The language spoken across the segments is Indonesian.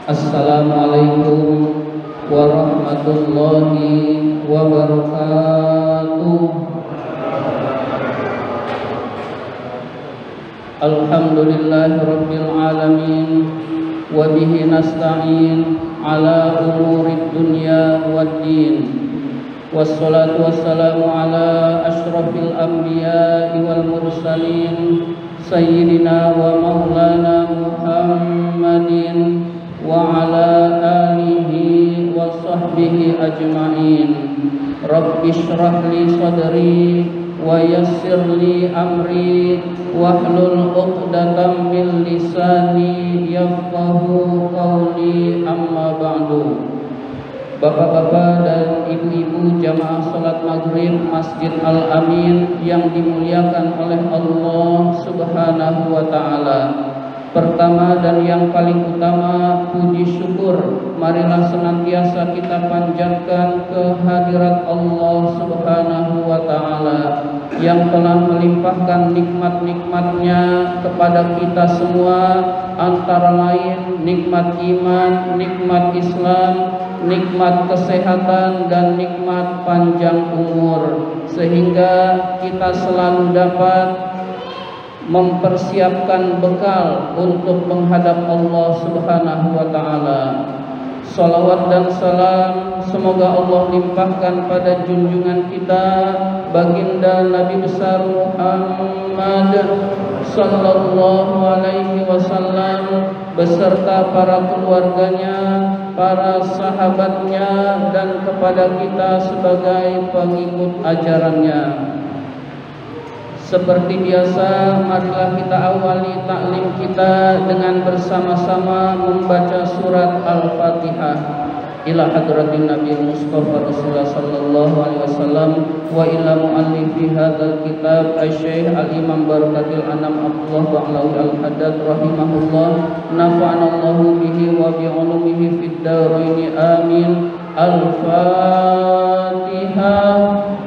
Assalamualaikum warahmatullahi wabarakatuh. Alhamdulillahirabbil alamin wa bihi nasta'in ala umurid dunya waddin. Wassalatu wassalamu ala asyrafil anbiya'i wal mursalin sayyidina wa maulana Muhammadin wa ala alihi wa sahbihi ajma'in. Rabbi shrah li sadri wa yassir li amri wahlul 'uqdatam min lisani yafqahu qawli, amma ba'du. Bapak-bapak dan ibu-ibu jamaah salat maghrib Masjid Al-Amin yang dimuliakan oleh Allah Subhanahu wa ta'ala. Pertama dan yang paling utama, puji syukur marilah senantiasa kita panjatkan kehadirat Allah Subhanahu wa ta'ala yang telah melimpahkan nikmat-nikmatnya kepada kita semua, antara lain nikmat iman, nikmat Islam, nikmat kesehatan, dan nikmat panjang umur, sehingga kita selalu dapat mempersiapkan bekal untuk menghadap Allah Subhanahu wa ta'ala. Salawat dan salam semoga Allah limpahkan pada junjungan kita baginda Nabi besar Muhammad sallallahu alaihi wasallam beserta para keluarganya, para sahabatnya, dan kepada kita sebagai pengikut ajarannya. Seperti biasa, marilah kita awali taklim kita dengan bersama-sama membaca surat Al-Fatihah. Ila hadratin Nabi Mustafa Rasulullah sallallahu alaihi wasallam wa ila muallifi hadzal kitab Asy-Syaikh Al-Imam Barakatil Anam Abdullah Ba'lawi Al-Haddad rahimahullah, nafa'anallahu bihi wa bi 'ulumihi fid dharain amin. Al-Fatihah.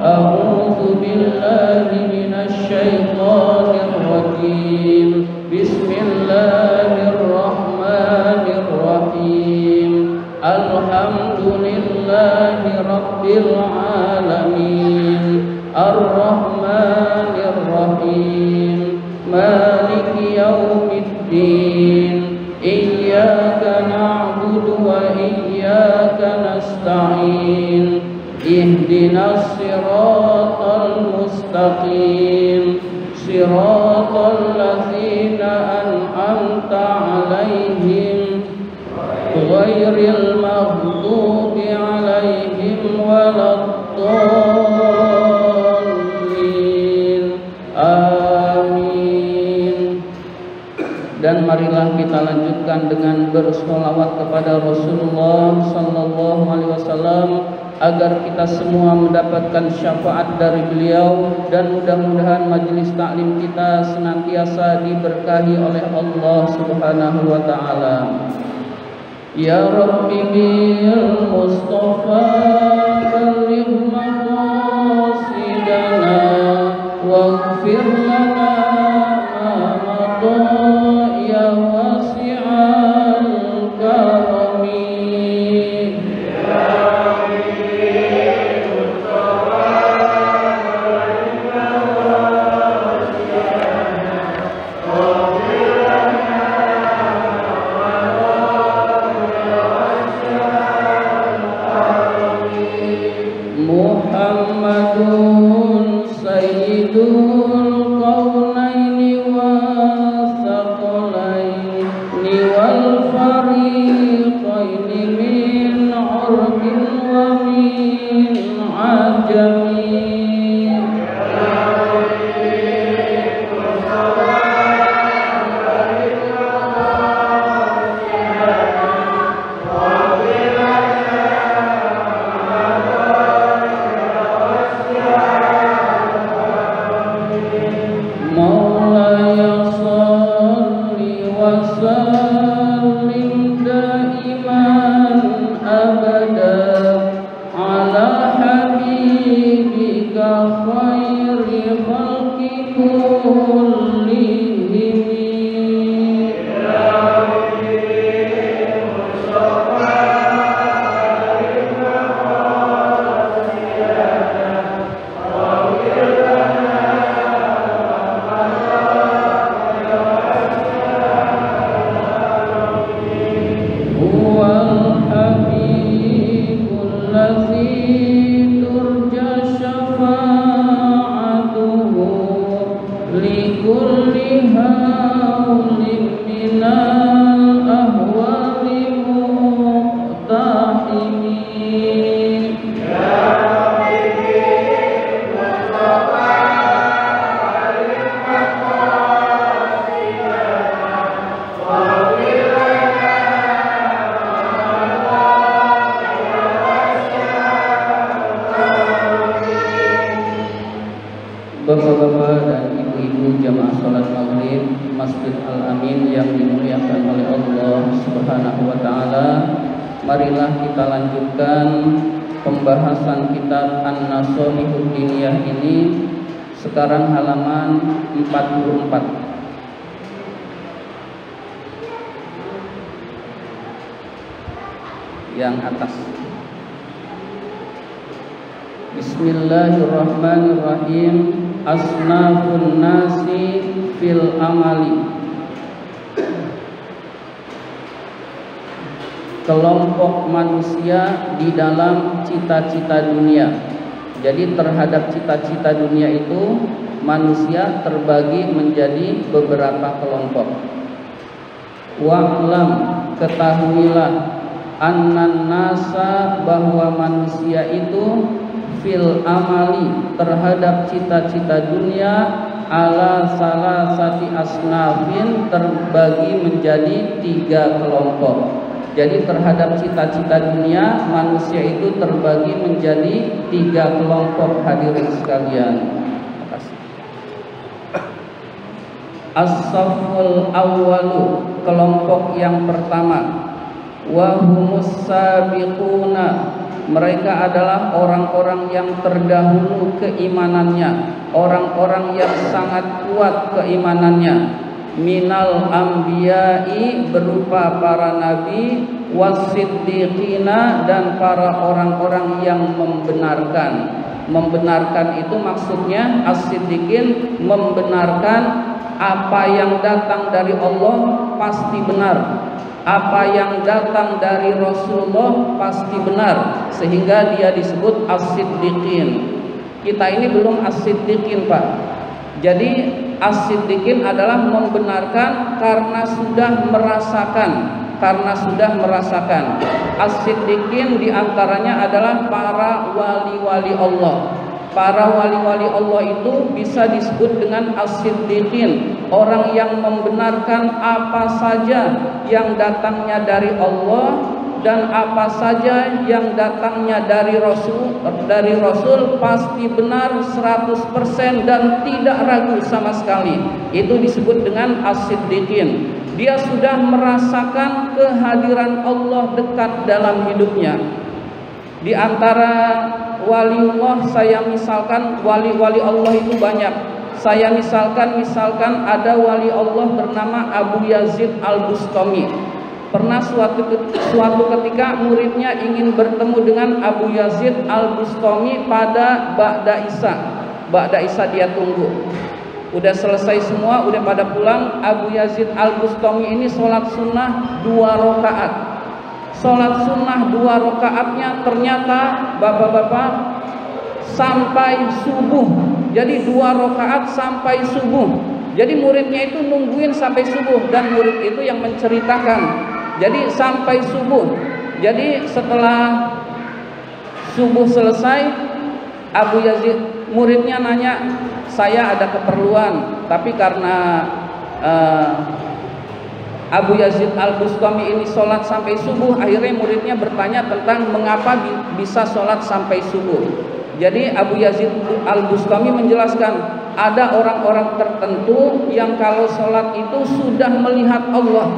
A'udzu billahi minasy syaithanir rajim. Bismillahirrahmanirrahim. Alhamdulillahi rabbil alamin. Ar-Rahmanir Rahim. Maliki yaumiddin. Iyyaka na'budu wa iyyaka nasta'in. Ihdinas siratal mustaqim. Siratal ladzina an'amta 'alaihim ghairil maghdubi 'alaihim waladdallin. Amin. Dan marilah kita lanjutkan dengan bersholawat kepada Rasulullah sallallahu alaihi wasallam agar kita semua mendapatkan syafaat dari beliau, dan mudah-mudahan majelis taklim kita senantiasa diberkahi oleh Allah Subhanahu wa ta'ala. Ya Rabbi bil Mustafa balligh maqasidana waghfir lana ma madha ya wasi'al karami. Muhammadun sayyidul taala, marilah kita lanjutkan pembahasan kitab An-Nasihahud Diniyah ini. Sekarang halaman 44 yang atas. Bismillahirrahmanirrahim. Asnafun nasi fil amali. Kelompok manusia di dalam cita-cita dunia. Jadi terhadap cita-cita dunia itu manusia terbagi menjadi beberapa kelompok. Wa'lam, ketahuilah, annan nasa, bahwa manusia itu fil amali, terhadap cita-cita dunia, ala salasati asnafin, terbagi menjadi 3 kelompok. Jadi terhadap cita-cita dunia manusia itu terbagi menjadi 3 kelompok, hadirin sekalian. As-safful awwalu, kelompok yang pertama, wa humus sabiquna, mereka adalah orang-orang yang terdahulu keimanannya, orang-orang yang sangat kuat keimanannya. Minal anbiya'i, berupa para nabi, wasiddiqina, dan para orang-orang yang membenarkan. Membenarkan itu maksudnya as-siddiqin, membenarkan apa yang datang dari Allah pasti benar, apa yang datang dari Rasulullah pasti benar, sehingga dia disebut as-siddiqin. Kita ini belum as-siddiqin, Pak. Jadi as-siddiqin adalah membenarkan karena sudah merasakan, As-siddiqin diantaranya adalah para wali-wali Allah. Para wali-wali Allah itu bisa disebut dengan as-siddiqin, orang yang membenarkan apa saja yang datangnya dari Allah dan apa saja yang datangnya dari Rasul pasti benar 100% dan tidak ragu sama sekali. Itu disebut dengan as-siddiqin. Dia sudah merasakan kehadiran Allah dekat dalam hidupnya. Di antara waliullah, saya misalkan wali-wali Allah itu banyak. Saya misalkan ada wali Allah bernama Abu Yazid Al-Bustami. Pernah suatu ketika muridnya ingin bertemu dengan Abu Yazid Al-Bustami pada Ba'da Isya dia tunggu. Udah selesai semua, udah pada pulang. Abu Yazid Al-Bustami ini sholat sunnah 2 rakaat. Sholat sunnah 2 rakaatnya ternyata bapak-bapak sampai subuh. Jadi 2 rakaat sampai subuh. Jadi muridnya itu nungguin sampai subuh, dan murid itu yang menceritakan. Jadi sampai subuh. Jadi setelah subuh selesai, Abu Yazid, muridnya nanya, saya ada keperluan, tapi karena Abu Yazid Al-Bustami ini sholat sampai subuh, akhirnya muridnya bertanya tentang mengapa bisa sholat sampai subuh. Jadi Abu Yazid Al-Bustami menjelaskan, ada orang-orang tertentu yang kalau sholat itu sudah melihat Allah.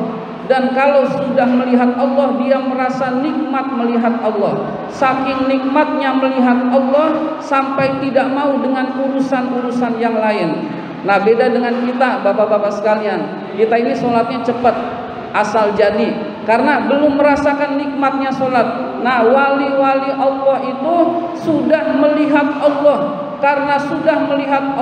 Dan kalau sudah melihat Allah, dia merasa nikmat melihat Allah. Saking nikmatnya melihat Allah sampai tidak mau dengan urusan-urusan yang lain. Nah, beda dengan kita, bapak-bapak sekalian. Kita ini sholatnya cepat, asal jadi, karena belum merasakan nikmatnya sholat. Nah, wali-wali Allah itu sudah melihat Allah. Karena sudah melihat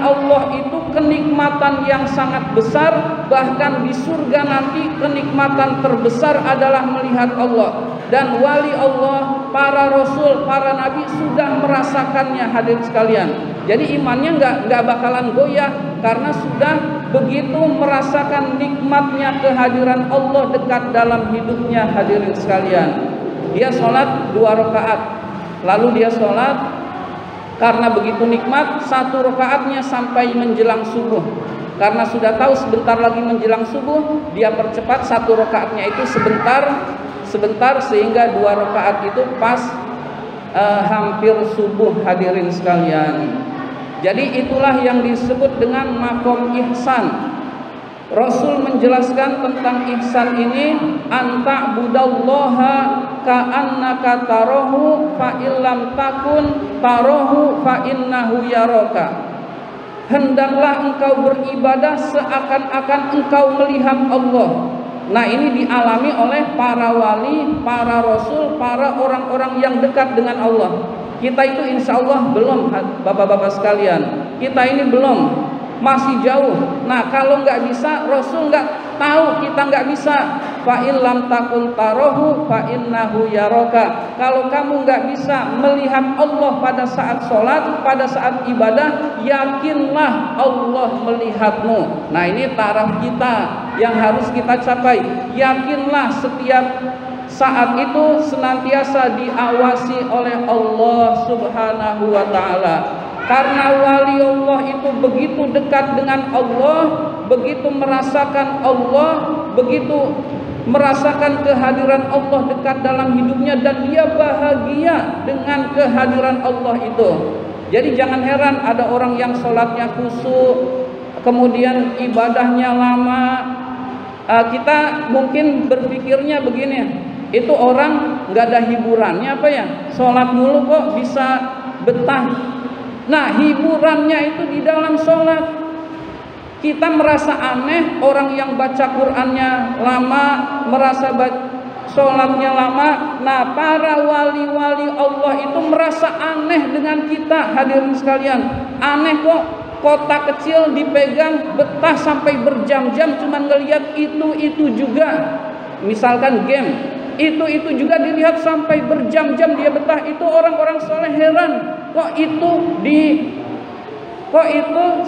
Allah itu kenikmatan yang sangat besar. Bahkan di surga nanti kenikmatan terbesar adalah melihat Allah. Dan wali Allah, para rasul, para nabi sudah merasakannya, hadirin sekalian. Jadi imannya nggak bakalan goyah, karena sudah begitu merasakan nikmatnya kehadiran Allah dekat dalam hidupnya, hadirin sekalian. Dia sholat 2 rakaat, lalu dia sholat karena begitu nikmat 1 rakaatnya sampai menjelang subuh. Karena sudah tahu sebentar lagi menjelang subuh, dia percepat 1 rakaatnya itu sebentar sehingga 2 rakaat itu pas hampir subuh, hadirin sekalian. Jadi itulah yang disebut dengan makom ihsan. Rasul menjelaskan tentang ihsan ini, anta budallaha ka'annaka tarahu fa illam takun tarahu fa innahu yaraka. Hendaklah engkau beribadah seakan-akan engkau melihat Allah. Nah, ini dialami oleh para wali, para rasul, para orang-orang yang dekat dengan Allah. Kita itu insya Allah belum, bapak-bapak sekalian. Kita ini belum, masih jauh. Nah, kalau nggak bisa, Rasul nggak tahu, kita nggak bisa. Fa illam takun tarahu fa innahu yaraka. Kalau kamu nggak bisa melihat Allah pada saat sholat, pada saat ibadah, yakinlah Allah melihatmu. Nah, ini taraf kita yang harus kita capai. Yakinlah setiap saat itu senantiasa diawasi oleh Allah Subhanahu wa ta'ala. Karena wali Allah itu begitu dekat dengan Allah, begitu merasakan Allah, begitu merasakan kehadiran Allah dekat dalam hidupnya, dan dia bahagia dengan kehadiran Allah itu. Jadi jangan heran ada orang yang sholatnya khusyuk, kemudian ibadahnya lama. Kita mungkin berpikirnya begini, itu orang nggak ada hiburannya apa ya? Sholat mulu kok bisa betah. Nah, hiburannya itu di dalam sholat. Kita merasa aneh orang yang baca Qur'annya lama, merasa sholatnya lama. Nah, para wali-wali Allah itu merasa aneh dengan kita, hadirin sekalian. Aneh kok, kotak kecil dipegang betah sampai berjam-jam cuman ngelihat itu juga. Misalkan game, itu juga dilihat sampai berjam-jam dia betah. Itu orang-orang soleh heran, kok itu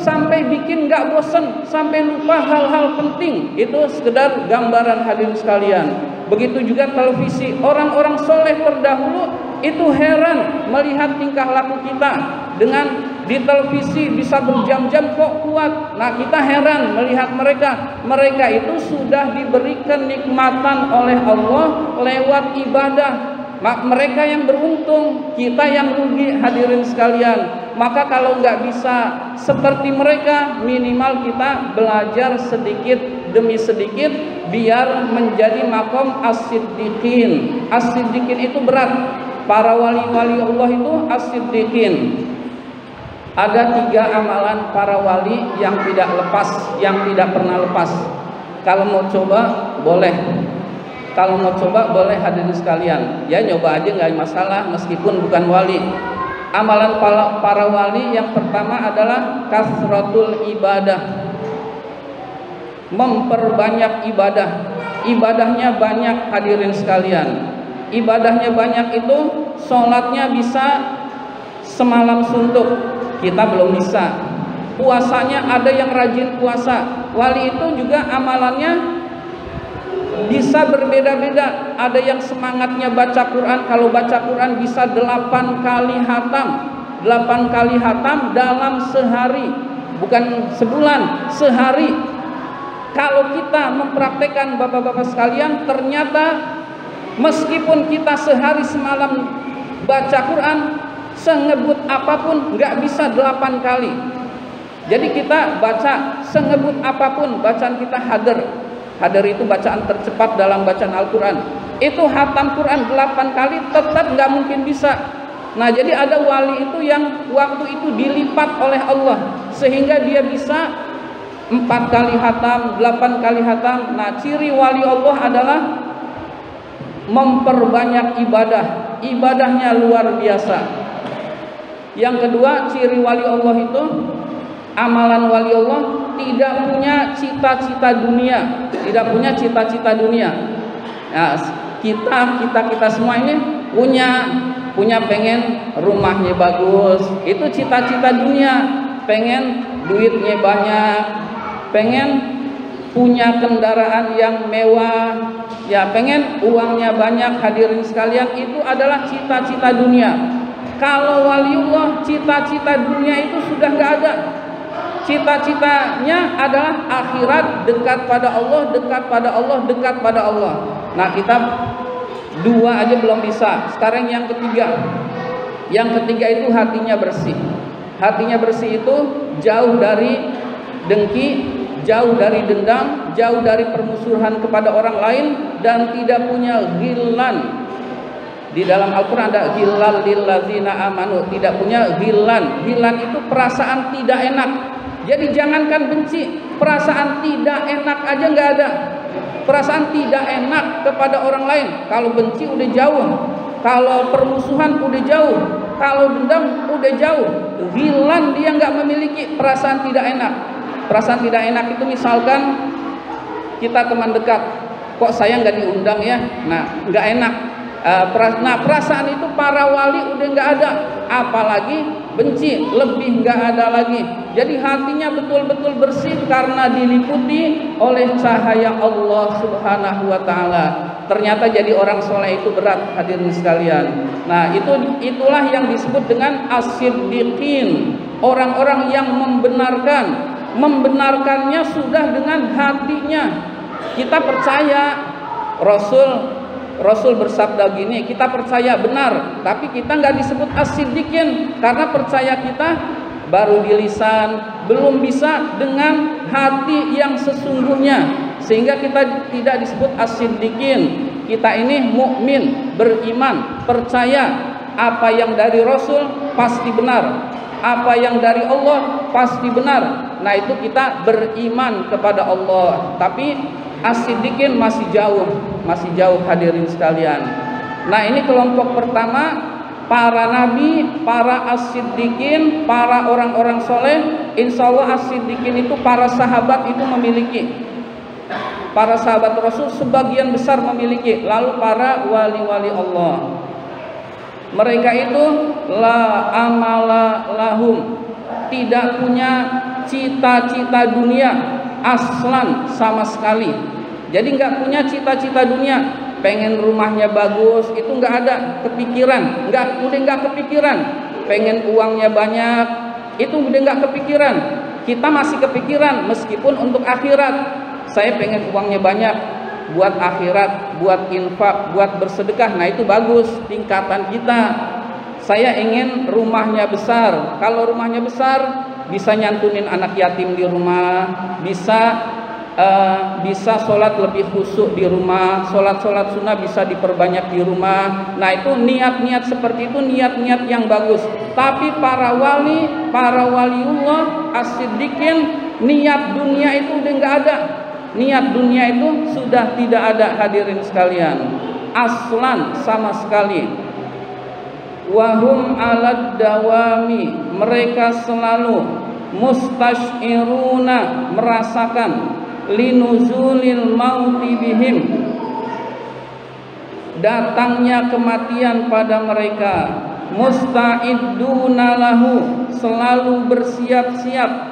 sampai bikin nggak bosen, sampai lupa hal-hal penting. Itu sekedar gambaran, hadirin sekalian. Begitu juga televisi, orang-orang soleh terdahulu itu heran melihat tingkah laku kita. Dengan di televisi bisa berjam-jam kok kuat. Nah, kita heran melihat mereka itu sudah diberi kenikmatan oleh Allah lewat ibadah. Mereka yang beruntung, kita yang rugi, hadirin sekalian. Maka kalau nggak bisa seperti mereka, minimal kita belajar sedikit demi sedikit biar menjadi makom as-siddiqin. As-siddiqin itu berat. Para wali-wali Allah itu as-siddiqin. Ada 3 amalan para wali yang tidak lepas, yang tidak pernah lepas. Kalau mau coba boleh. Kalau mau coba boleh, hadirin sekalian. Ya, nyoba aja nggak masalah meskipun bukan wali. Amalan para wali yang pertama adalah kasratul ibadah. Memperbanyak ibadah. Ibadahnya banyak, hadirin sekalian. Ibadahnya banyak itu sholatnya bisa semalam suntuk, kita belum bisa. Puasanya ada yang rajin puasa. Wali itu juga amalannya bisa berbeda-beda. Ada yang semangatnya baca Quran, kalau baca Quran bisa 8 kali hatam. 8 kali hatam dalam sehari, bukan sebulan, sehari. Kalau kita mempraktekkan, bapak-bapak sekalian, ternyata meskipun kita sehari semalam baca Quran, sengebut apapun nggak bisa 8 kali. Jadi kita baca sengebut apapun, bacaan kita hadir. Hadir itu bacaan tercepat dalam bacaan Al-Quran. Itu hatam Quran 8 kali tetap nggak mungkin bisa. Nah, jadi ada wali itu yang waktu itu dilipat oleh Allah sehingga dia bisa 4 kali hatam, 8 kali hatam. Nah, ciri wali Allah adalah memperbanyak ibadah. Ibadahnya luar biasa. Yang kedua, ciri wali Allah itu, amalan wali Allah tidak punya cita-cita dunia, tidak punya cita-cita dunia. Nah, kita semua ini punya pengen rumahnya bagus, itu cita-cita dunia. Pengen duitnya banyak, pengen punya kendaraan yang mewah, ya pengen uangnya banyak, hadirin sekalian, itu adalah cita-cita dunia. Kalau waliullah, cita-cita dunia itu sudah nggak ada. Cita-citanya adalah akhirat, dekat pada Allah, dekat pada Allah, dekat pada Allah. Nah, kita 2 aja belum bisa. Sekarang yang ketiga. Yang ketiga itu hatinya bersih. Hatinya bersih itu jauh dari dengki, jauh dari dendam, jauh dari permusuhan kepada orang lain, dan tidak punya ghillan. Di dalam Al-Quran ada ghillal lilladzina amanu, tidak punya ghillan. Ghillan itu perasaan tidak enak. Jadi jangankan benci, perasaan tidak enak aja nggak ada. Perasaan tidak enak kepada orang lain. Kalau benci udah jauh, kalau permusuhan udah jauh, kalau dendam udah jauh. Ghillan dia nggak memiliki perasaan tidak enak. Perasaan tidak enak itu misalkan kita teman dekat, kok saya nggak diundang ya? Nah, nggak enak. Nah, perasaan itu para wali udah nggak ada, apalagi benci lebih nggak ada lagi. Jadi hatinya betul-betul bersih karena diliputi oleh cahaya Allah Subhanahu wa taala. Ternyata jadi orang soleh itu berat, hadirin sekalian. Nah, itulah yang disebut dengan as-siddiqin, orang-orang yang membenarkannya sudah dengan hatinya. Kita percaya Rasul bersabda gini, kita percaya benar, tapi kita nggak disebut as-siddiqin karena percaya kita baru di lisan, belum bisa dengan hati yang sesungguhnya, sehingga kita tidak disebut as-siddiqin. Kita ini mukmin, beriman, percaya apa yang dari Rasul pasti benar, apa yang dari Allah pasti benar. Nah, itu kita beriman kepada Allah, tapi as-siddiqin masih jauh hadirin sekalian. Nah, ini kelompok pertama, para nabi, para as-siddiqin, para orang-orang soleh. Insya Allah as-siddiqin itu para sahabat itu memiliki, para sahabat Rasul sebagian besar memiliki. Lalu para wali-wali Allah, mereka itu la amala lahum, tidak punya cita-cita dunia aslan sama sekali. Jadi nggak punya cita-cita dunia, pengen rumahnya bagus itu nggak ada kepikiran, udah nggak kepikiran. Pengen uangnya banyak itu udah nggak kepikiran. Kita masih kepikiran meskipun untuk akhirat. Saya pengen uangnya banyak buat akhirat, buat infak, buat bersedekah. Nah, itu bagus tingkatan kita. Saya ingin rumahnya besar. Kalau rumahnya besar, bisa nyantunin anak yatim di rumah, bisa sholat lebih khusyuk di rumah, sholat sunnah bisa diperbanyak di rumah. Nah, itu niat-niat seperti itu niat-niat yang bagus. Tapi para waliullah as-siddiqin, niat dunia itu udah nggak ada. Niat dunia itu sudah tidak ada, hadirin sekalian, aslan sama sekali. Wahum alad dawami, mereka selalu mustasyiruna, merasakan linuzulil mauti bihim, datangnya kematian pada mereka. Musta'idduna lahu, selalu bersiap-siap.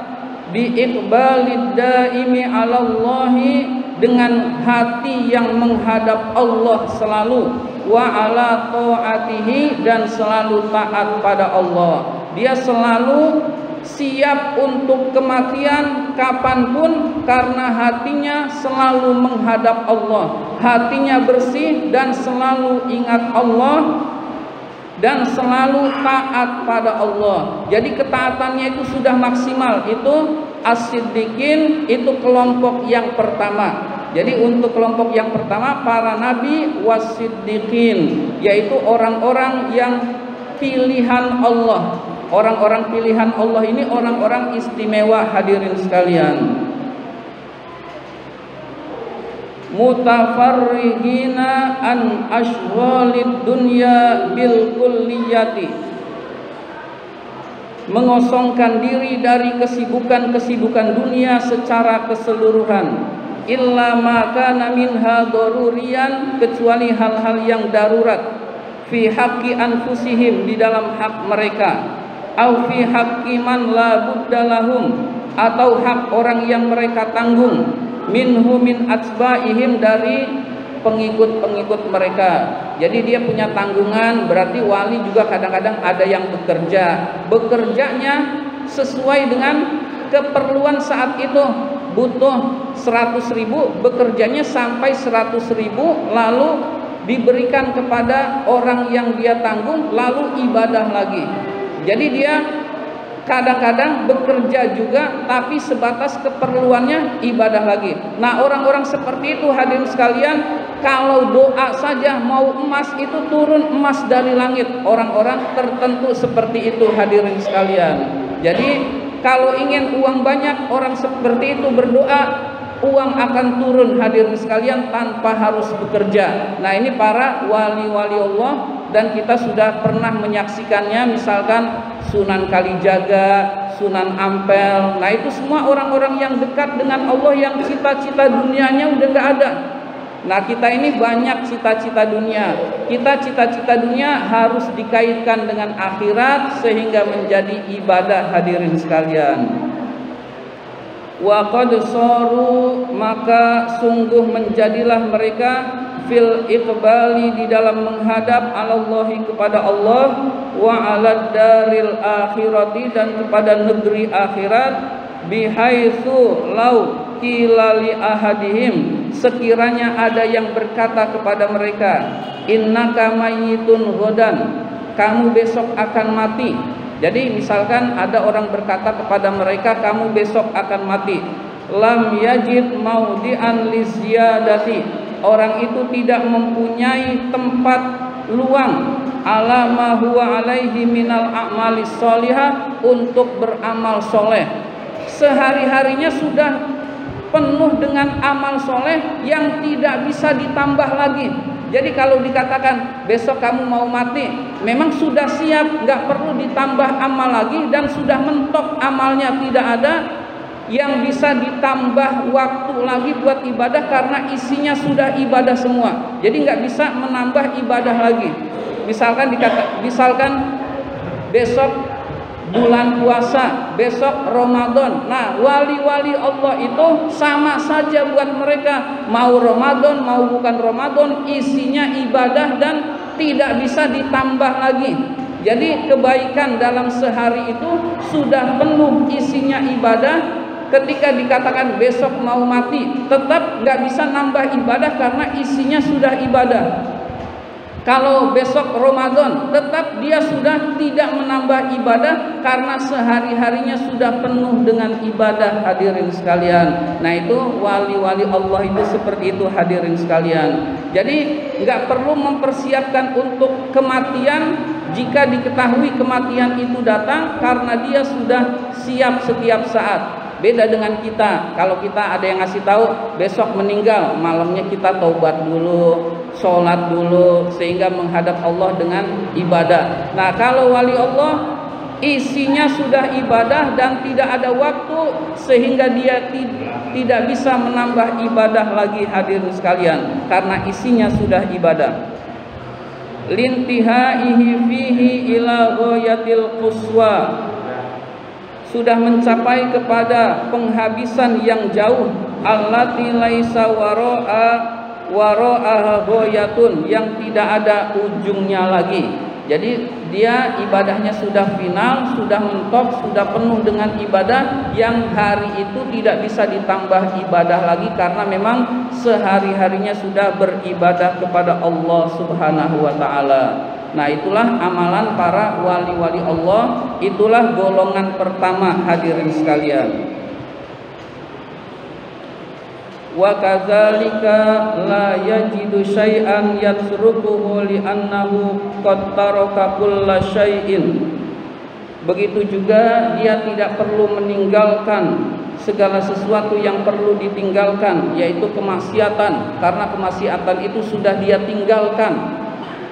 Biiqbalid daimi alallahi, dengan hati yang menghadap Allah selalu. Wa ala ta'atihi, dan selalu taat pada Allah. Dia selalu siap untuk kematian kapanpun karena hatinya selalu menghadap Allah, hatinya bersih dan selalu ingat Allah dan selalu taat pada Allah. Jadi ketaatannya itu sudah maksimal. Itu as-siddiqin, itu kelompok yang pertama. Jadi untuk kelompok yang pertama, para nabi was-siddiqin, yaitu orang-orang yang pilihan Allah. Orang-orang pilihan Allah ini orang-orang istimewa, hadirin sekalian. Mutafarrihina an ashghalid dunya bil kulliyati, mengosongkan diri dari kesibukan-kesibukan dunia secara keseluruhan. Illa ma kana minha daruriyan, kecuali hal-hal yang darurat. Fi haqqi anfusihim, di dalam hak mereka. Au fi haqqi man la budda lahum, atau hak orang yang mereka tanggung. Minhu min atsba'ihim, dari pengikut-pengikut mereka. Jadi dia punya tanggungan. Berarti wali juga kadang-kadang ada yang bekerjanya sesuai dengan keperluan saat itu. Butuh 100.000, bekerjanya sampai 100.000, lalu diberikan kepada orang yang dia tanggung, lalu ibadah lagi. Jadi dia kadang-kadang bekerja juga tapi sebatas keperluannya ibadah lagi. Nah, orang-orang seperti itu hadirin sekalian, kalau doa saja mau emas itu turun emas dari langit. Orang-orang tertentu seperti itu hadirin sekalian. Jadi kalau ingin uang banyak, orang seperti itu berdoa, uang akan turun hadirin sekalian tanpa harus bekerja. Nah, ini para wali-wali Allah dan kita sudah pernah menyaksikannya, misalkan Sunan Kalijaga, Sunan Ampel. Nah, itu semua orang-orang yang dekat dengan Allah yang cita-cita dunianya udah nggak ada. Nah, kita ini banyak cita-cita dunia. Kita cita-cita dunia harus dikaitkan dengan akhirat sehingga menjadi ibadah hadirin sekalian. Wa qad saru, maka sungguh menjadilah mereka fil iqbali, di dalam menghadap alallahi, kepada Allah, wa alad daril akhirati, dan kepada negeri akhirat, bihaitsu lau qila li ahadihim, sekiranya ada yang berkata kepada mereka, innaka mayyitun ghadan, kamu besok akan mati. Jadi misalkan ada orang berkata kepada mereka, kamu besok akan mati. Lam yajid maudi'an liziyadati, orang itu tidak mempunyai tempat luang ala ma huwa alaihi minal a'malis sholihah, untuk beramal soleh. Sehari-harinya sudah penuh dengan amal soleh yang tidak bisa ditambah lagi. Jadi kalau dikatakan besok kamu mau mati, memang sudah siap, nggak perlu ditambah amal lagi, dan sudah mentok amalnya, tidak ada yang bisa ditambah waktu lagi buat ibadah karena isinya sudah ibadah semua. Jadi nggak bisa menambah ibadah lagi. Misalkan besok bulan puasa, besok Ramadan. Nah, wali-wali Allah itu sama saja buat mereka, mau Ramadan mau bukan Ramadan, isinya ibadah dan tidak bisa ditambah lagi. Jadi kebaikan dalam sehari itu sudah penuh isinya ibadah. Ketika dikatakan besok mau mati, tetap nggak bisa nambah ibadah karena isinya sudah ibadah. Kalau besok Ramadan, tetap dia sudah tidak menambah ibadah karena sehari-harinya sudah penuh dengan ibadah hadirin sekalian. Nah, itu wali-wali Allah itu seperti itu hadirin sekalian. Jadi nggak perlu mempersiapkan untuk kematian jika diketahui kematian itu datang, karena dia sudah siap setiap saat. Beda dengan kita, kalau kita ada yang ngasih tahu besok meninggal, malamnya kita taubat dulu, sholat dulu, sehingga menghadap Allah dengan ibadah. Nah, kalau wali Allah isinya sudah ibadah dan tidak ada waktu, sehingga dia tidak bisa menambah ibadah lagi hadirin sekalian, karena isinya sudah ibadah. Lintihaihi fihi ila ghayatil quswa, sudah mencapai kepada penghabisan yang jauh, allati laisa wara'aha ghayatun, yang tidak ada ujungnya lagi. Jadi dia ibadahnya sudah final, sudah mentok, sudah penuh dengan ibadah yang hari itu tidak bisa ditambah ibadah lagi karena memang sehari-harinya sudah beribadah kepada Allah Subhanahu wa taala. Nah, itulah amalan para wali-wali Allah, itulah golongan pertama hadirin sekalian. Wa kadzalika la yajidu syai'an yatrukuhu li'annahu qad taraka kulla syai'in. Begitu juga dia tidak perlu meninggalkan segala sesuatu yang perlu ditinggalkan, yaitu kemaksiatan, karena kemaksiatan itu sudah dia tinggalkan.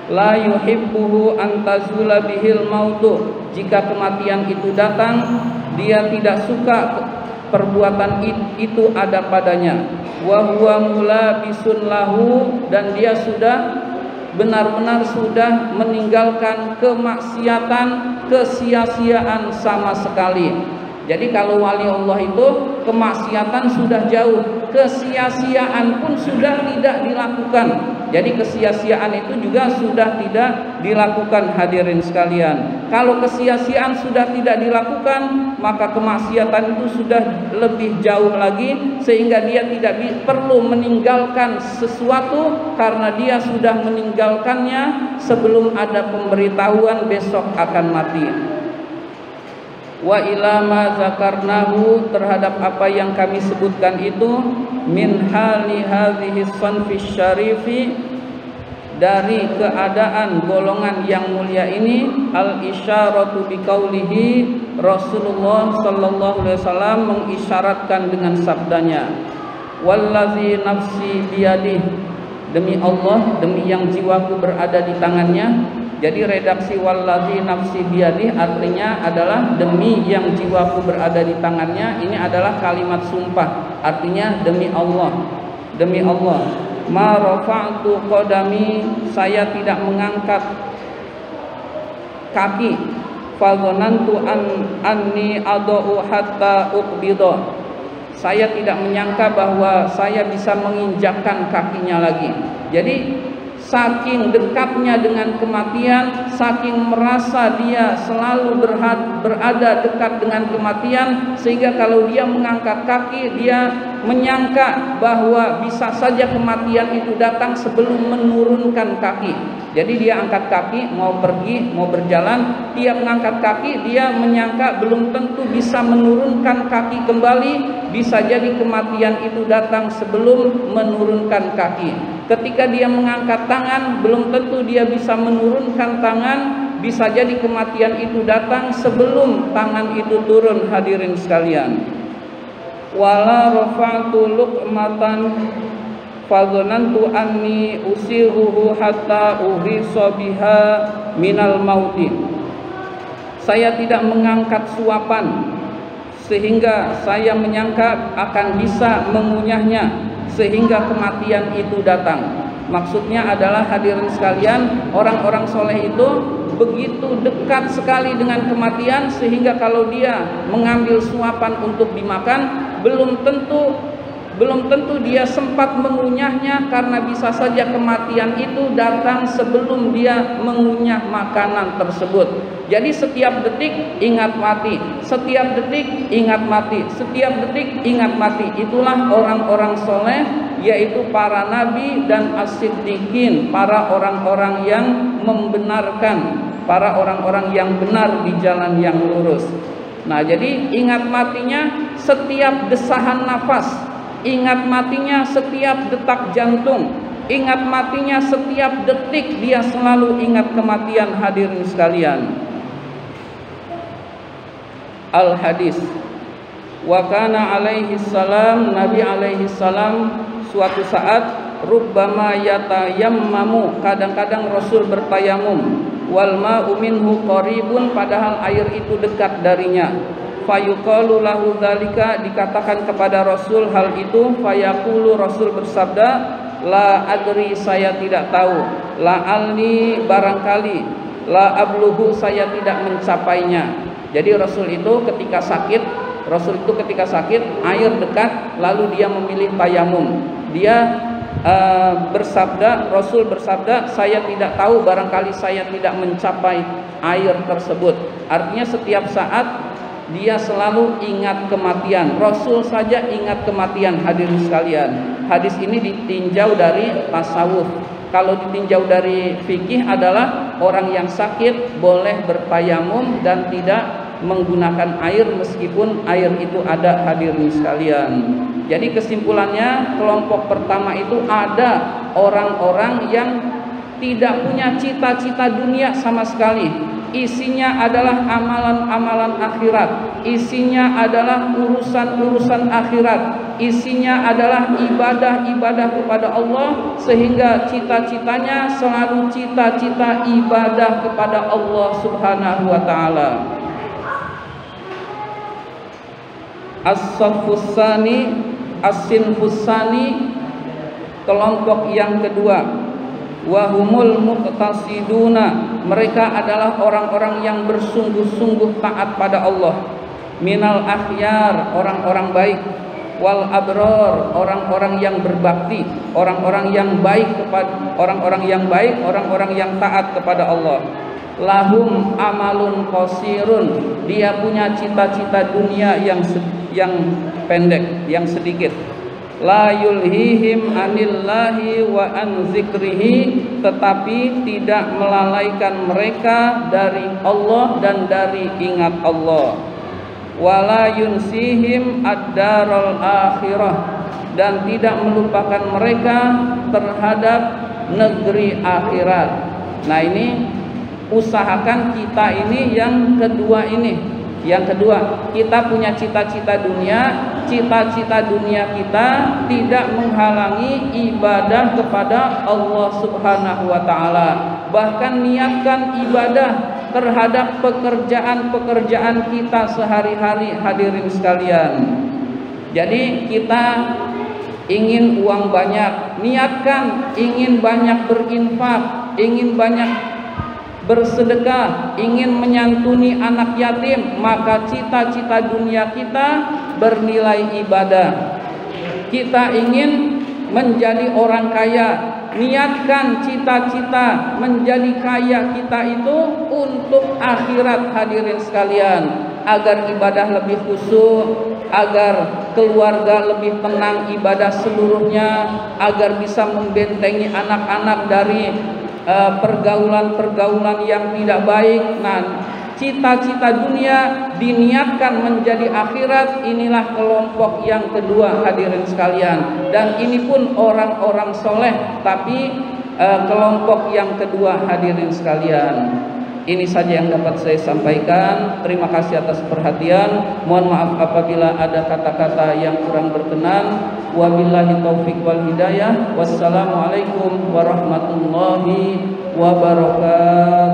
La yuhibbuhu antazula bihil mautu, jika kematian itu datang dia tidak suka perbuatan itu ada padanya. Wa huwa mulabisun lahu, dan dia sudah benar-benar sudah meninggalkan kemaksiatan, kesia-siaan sama sekali. Jadi kalau wali Allah itu kemaksiatan sudah jauh, kesia-siaan pun sudah tidak dilakukan. Jadi kesia-siaan itu juga sudah tidak dilakukan hadirin sekalian. Kalau kesia-siaan sudah tidak dilakukan, maka kemaksiatan itu sudah lebih jauh lagi, sehingga dia tidak perlu meninggalkan sesuatu karena dia sudah meninggalkannya sebelum ada pemberitahuan besok akan mati. wa ila ma zakarnahu, terhadap apa yang kami sebutkan itu, min hali hadhihi sanfi syarifi, dari keadaan golongan yang mulia ini. Al isyaratu biqaulihi, Rasulullah sallallahu alaihi wasallam mengisyaratkan dengan sabdanya, wallazi nafsi biyadih, demi Allah, demi yang jiwaku berada di tangannya. Jadi redaksi wallazi nafsi biyadih artinya adalah demi yang jiwaku berada di tangannya. Ini adalah kalimat sumpah, artinya demi Allah, demi Allah. Ma rafa'tu qadami, saya tidak mengangkat kaki. Fadhanantu anni adau hatta uqbida, saya tidak menyangka bahwa saya bisa menginjakkan kakinya lagi. Jadi saking dekatnya dengan kematian, saking merasa dia selalu berada dekat dengan kematian, sehingga kalau dia mengangkat kaki, dia menyangka bahwa bisa saja kematian itu datang sebelum menurunkan kaki. Jadi dia angkat kaki, mau pergi, mau berjalan, tiap mengangkat kaki dia menyangka belum tentu bisa menurunkan kaki kembali, bisa jadi kematian itu datang sebelum menurunkan kaki. Ketika dia mengangkat tangan, belum tentu dia bisa menurunkan tangan, bisa jadi kematian itu datang sebelum tangan itu turun. Hadirin sekalian, wala rafa'tu luqmatan fadhanantu anni usiruhu hatta uhrisa biha minal mauti, saya tidak mengangkat suapan sehingga saya menyangka akan bisa mengunyahnya sehingga kematian itu datang. Maksudnya adalah, hadirin sekalian, orang-orang soleh itu begitu dekat sekali dengan kematian, sehingga kalau dia mengambil suapan untuk dimakan, belum tentu dia sempat mengunyahnya, karena bisa saja kematian itu datang sebelum dia mengunyah makanan tersebut. Jadi setiap detik ingat mati, setiap detik ingat mati, setiap detik ingat mati. Itulah orang-orang soleh, yaitu para nabi dan as-siddiqin, para orang-orang yang membenarkan, para orang-orang yang benar di jalan yang lurus. Nah, jadi ingat matinya setiap desahan nafas, ingat matinya setiap detak jantung, ingat matinya setiap detik, dia selalu ingat kematian. Hadirin sekalian, al-hadis, wa kana alaihi salam, Nabi alaihi salam suatu saat, rubbama yatayammamu, kadang-kadang Rasul bertayamum, wal ma'u minhu qaribun, padahal air itu dekat darinya. Fayuqalu lahu dzalika, dikatakan kepada Rasul hal itu. Fayaqulu, Rasul bersabda, la adri, saya tidak tahu, la alni, barangkali, la abluhu, saya tidak mencapainya. Jadi Rasul itu ketika sakit, air dekat, lalu dia memilih tayamum. Dia Rasul bersabda, saya tidak tahu, barangkali saya tidak mencapai air tersebut. Artinya setiap saat dia selalu ingat kematian. Rasul saja ingat kematian. Hadirin sekalian, hadis ini ditinjau dari tasawuf. Kalau ditinjau dari fikih adalah orang yang sakit boleh bertayamum dan tidak menggunakan air meskipun air itu ada. Hadirin sekalian, jadi kesimpulannya, kelompok pertama itu ada orang-orang yang tidak punya cita-cita dunia sama sekali. Isinya adalah amalan-amalan akhirat, isinya adalah urusan-urusan akhirat, isinya adalah ibadah-ibadah kepada Allah, sehingga cita-citanya selalu cita-cita ibadah kepada Allah Subhanahu wa ta'ala. As-saffusani, as-sinfusani, kelompok yang kedua, wahumul muqtasiduna, mereka adalah orang-orang yang bersungguh-sungguh taat pada Allah, minal akhyar, orang-orang baik, wal abror, orang-orang yang berbakti, orang-orang yang baik kepada orang-orang yang taat kepada Allah. Lahum amalun qasirun, dia punya cita-cita dunia yang pendek, yang sedikit. La yulhihim anillahi wa an zikrihi, tetapi tidak melalaikan mereka dari Allah dan dari ingat Allah. wala yunsihim ad-daral akhirah, dan tidak melupakan mereka terhadap negeri akhirat. Nah, ini usahakan kita ini yang kedua ini. Yang kedua, kita punya cita-cita dunia. Cita-cita dunia kita tidak menghalangi ibadah kepada Allah Subhanahu wa taala. Bahkan niatkan ibadah terhadap pekerjaan-pekerjaan kita sehari-hari, hadirin sekalian. Jadi kita ingin uang banyak, niatkan ingin banyak berinfak, ingin banyak bersedekah, ingin menyantuni anak yatim, maka cita-cita dunia kita bernilai ibadah. Kita ingin menjadi orang kaya, niatkan cita-cita menjadi kaya kita itu untuk akhirat, hadirin sekalian, agar ibadah lebih khusyuk, agar keluarga lebih tenang ibadah seluruhnya, agar bisa membentengi anak-anak dari pergaulan-pergaulan yang tidak baik. Nah, cita-cita dunia diniatkan menjadi akhirat, inilah kelompok yang kedua, hadirin sekalian. Dan ini pun orang-orang soleh, tapi kelompok yang kedua, hadirin sekalian. Ini saja yang dapat saya sampaikan. Terima kasih atas perhatian. Mohon maaf apabila ada kata-kata yang kurang berkenan. Wabillahi taufiq wal hidayah. Wassalamualaikum warahmatullahi wabarakatuh.